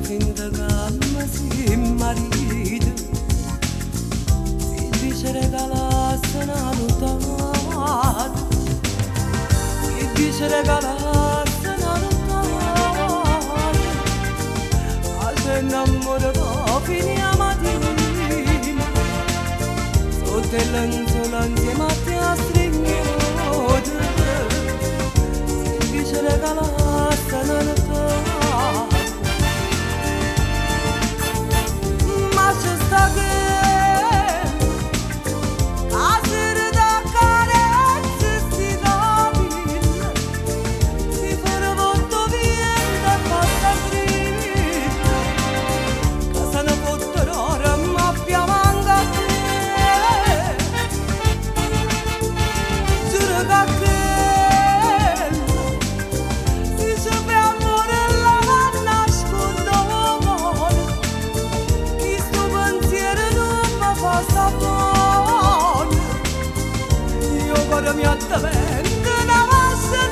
finta che si marito si dice regalasse una notata, si dice regalasse una notata, ma se innamorata finiamo a dire sotto il lenzuolo insieme a te a stringere, si dice regalasse una notata. Mi attavento una ascensione,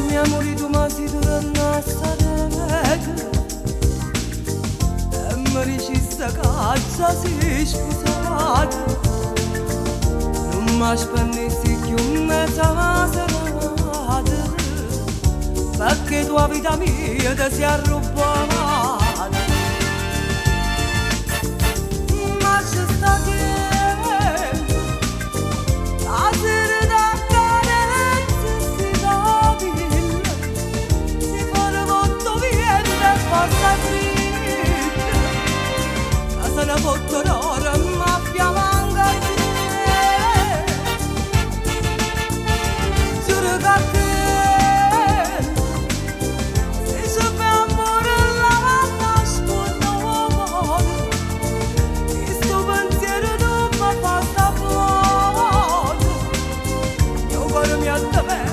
mi amori tu ma si durano a sarete e mi ricista caccia si scusate, non mi spendessi più mezza serata perché tua vita mia ti si è rubata. Una fottorora ma abbiamo anche te, giuro che se sappiamo la nascondo, questo pensiero non mi fa sta buono, io vorrei mi attavere.